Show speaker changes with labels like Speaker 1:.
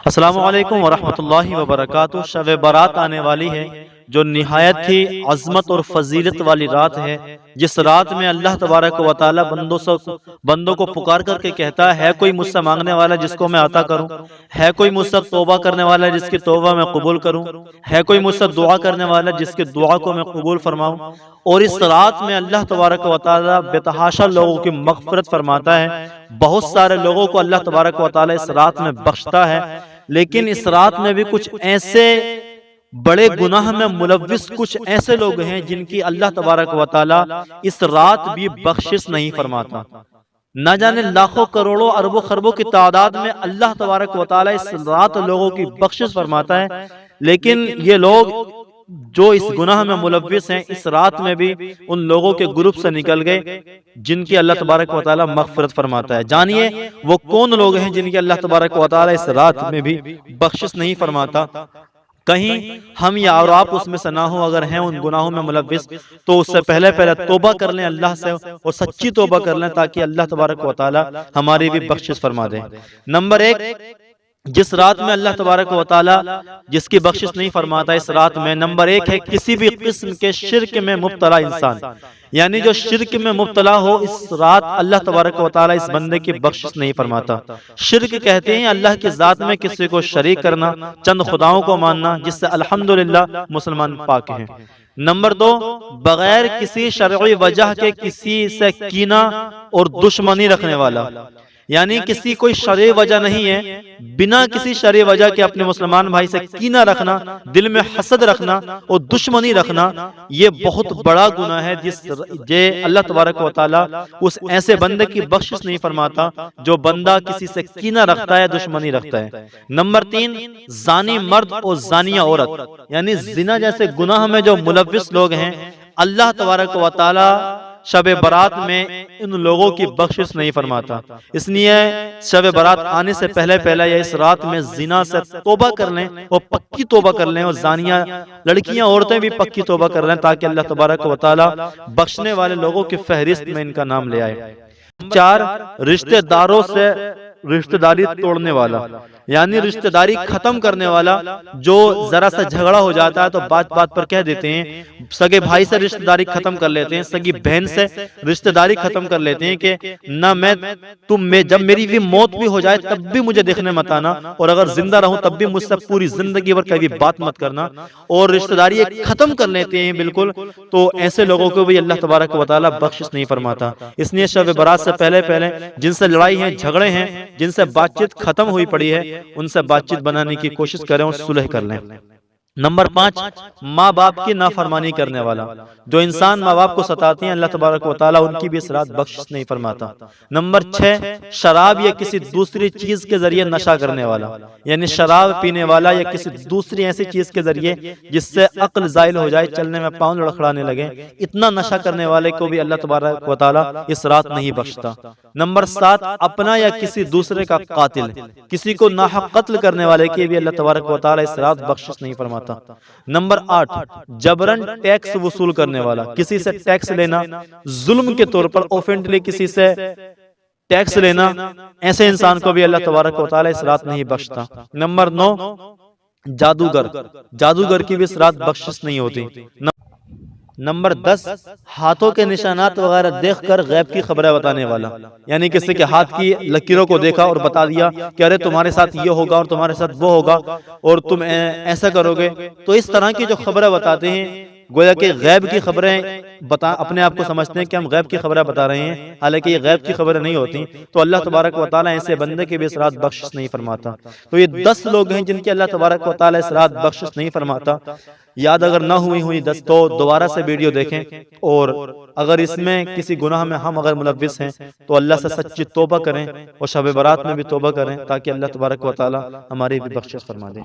Speaker 1: السلام علیکم ورحمۃ اللہ وبرکاتہ۔ شب برات آنے والی ہے جو نہایت ہی عظمت اور فضیلت والی رات ہے، جس رات میں اللہ تبارک و تعالی بندوں کو پکار کر کے کہتا ہے کوئی مجھ سے مانگنے والا جس کو میں عطا کروں، ہے کوئی مجھ سے توبہ کرنے والا جس کی توبہ میں قبول کروں، ہے کوئی مجھ سے دعا کرنے والا جس کی دعا کو میں قبول فرماؤں۔ اور اس رات میں اللہ تبارک و تعالی بے تحاشا لوگوں کی مغفرت فرماتا ہے۔ بہت سارے لوگوں کو اللہ تبارک و تعالی اس رات میں بخشتا ہے، لیکن اس رات میں بھی کچھ ایسے بڑے گناہ میں ملوث کچھ ایسے لوگ ہیں جن کی اللہ تبارک و تعالی اس رات بھی بخشش نہیں فرماتا۔ نہ جانے لاکھوں کروڑوں اربوں خربوں کی تعداد میں اللہ تبارک و تعالی اس رات لوگوں کی بخشش فرماتا ہے، لیکن یہ لوگ جو اس گناہ میں ملوث ہیں اس رات میں بھی ان لوگوں کے گروپ سے نکل گئے جن کی اللہ تبارک و تعالی مغفرت فرماتا ہے۔ جانیے وہ کون لوگ ہیں جن کی اللہ تبارک و تعالی اس رات میں بھی بخشش نہیں فرماتا۔ کہیں ہم یا اور آپ اس میں سے نہ ہو، اگر ہیں ان گناہوں میں ملوث تو اس سے پہلے توبہ کر لیں اللہ سے، اور سچی توبہ کر لیں تاکہ اللہ تبارک و تعالی ہماری بھی بخشش فرما دے۔ نمبر ایک، جس رات میں اللہ تبارک و تعالی جس کی بخشش نہیں فرماتا اس رات میں، نمبر ایک ہے کسی بھی قسم کے شرک میں مبتلا انسان، یعنی جو شرک میں مبتلا ہو اس رات اللہ تبارک و تعالی اس بندے کی بخشش نہیں فرماتا۔ شرک کہتے ہیں اللہ کی ذات میں کسی کو شریک کرنا، چند خداؤں کو ماننا، جس سے الحمدللہ مسلمان پاک ہیں۔ نمبر دو، بغیر کسی شرعی وجہ کے کسی سے کینہ اور دشمنی رکھنے والا، یعنی کسی کوئی شرعی وجہ نہیں ہے، بنا کسی شرعی وجہ کے اپنے مسلمان بھائی سے کینہ رکھنا، دل میں حسد رکھنا اور دشمنی رکھنا، یہ بہت بڑا گناہ ہے جس اللہ تبارک و تعالی اس ایسے بندے کی بخشش نہیں فرماتا جو بندہ کسی سے کینہ رکھتا ہے، دشمنی رکھتا ہے۔ نمبر تین، زانی مرد اور زانیہ عورت، یعنی زنا جیسے گناہ میں جو ملوث لوگ ہیں، اللہ تبارک و تعالی شب برات میں ان لوگوں کی بخشش نہیں فرماتا۔ اس لیے شب برات آنے سے پہلے یا اس رات میں زنا سے توبہ کر لیں اور پکی توبہ کر لیں، اور زانیہ لڑکیاں عورتیں بھی پکی توبہ کر لیں تاکہ اللہ تبارک و تعالی بخشنے والے لوگوں کی فہرست میں ان کا نام لے آئے۔ چار، رشتہ داروں سے رشتہ داری توڑنے والا، یعنی رشتہ داری ختم کرنے والا، جو ذرا سا جھگڑا ہو جاتا ہے تو بات بات پر کہہ دیتے ہیں، سگے بھائی سے رشتہ داری ختم کر لیتے ہیں، سگی بہن سے رشتہ داری ختم کر لیتے ہیں کہ نہ میں جب میری بھی موت بھی ہو جائے تب بھی مجھے دیکھنے مت آنا، اور اگر زندہ رہوں تب بھی مجھ سے پوری زندگی بھر کبھی بات مت کرنا، اور رشتہ داری ختم کر لیتے ہیں بالکل، تو ایسے لوگوں کو بھی اللہ تبارک و تعالی بخشش نہیں فرماتا۔ اس لیے شب برات سے پہلے جن سے لڑائی ہیں، جھگڑے ہیں، جن سے بات چیت ختم ہوئی پڑی ہے، ان سے بات چیت بنانے کی کوشش کریں اور صلح کر لیں۔ نمبر پانچ، ماں باپ کی نافرمانی کرنے والا، جو انسان ماں باپ کو ستاتے ہیں اللہ تبارک و تعالیٰ ان کی بھی اس رات بخشش نہیں فرماتا۔ نمبر چھ، شراب یا کسی دوسری چیز کے ذریعے نشہ کرنے والا، یعنی شراب پینے والا یا کسی دوسری ایسی چیز کے ذریعے جس سے عقل زائل ہو جائے، چلنے میں پاؤں لڑکھڑانے لگے، اتنا نشہ کرنے والے کو بھی اللہ تبارک و تعالیٰ اس رات نہیں بخشتا۔ نمبر سات، اپنا یا کسی دوسرے کا قاتل، کسی کو ناحق قتل کرنے والے کی بھی اللہ تبارک و تعالیٰ اس رات بخشش نہیں فرماتا۔ نمبر آٹھ، جبرن ٹیکس وصول کرنے والا، کسی سے ٹیکس لینا، ظلم کے طور پر اوفینڈلی کسی سے ٹیکس لینا، ایسے انسان کو بھی اللہ تبارک و تعالیٰ اس رات نہیں بخشتا۔ نمبر نو، جادوگر کی بھی اس رات بخشش نہیں ہوتی۔ نمبر 10، ہاتھوں کے نشانات وغیرہ دیکھ کر غیب کی خبریں بتانے والا، یعنی کسی کے ہاتھ کی لکیروں کو دیکھا اور بتا دیا کہ ارے تمہارے ساتھ یہ ہوگا اور تمہارے ساتھ وہ ہوگا اور تم ایسا کرو گے، تو اس طرح کی جو خبریں بتاتے ہیں، گویا کہ غیب کی خبریں اپنے آپ کو سمجھتے ہیں کہ ہم غیب کی خبریں بتا رہے ہیں، حالانکہ یہ غیب کی خبریں نہیں ہوتی، تو اللہ تبارک و تعالیٰ ایسے بندے کی بھی اس رات بخشش نہیں فرماتا۔ تو یہ 10 لوگ ہیں جن کی اللہ تبارک و تعالیٰ اس رات بخشش نہیں فرماتا۔ یاد اگر نہ ہوئی 10 تو دوبارہ سے ویڈیو دیکھیں، اور اگر اس میں کسی گناہ میں ہم اگر ملوث ہیں تو اللہ سے سچی توبہ کریں اور شب برات میں بھی توبہ کریں تاکہ اللہ تبارک و تعالیٰ ہماری بھی بخشش فرما دے۔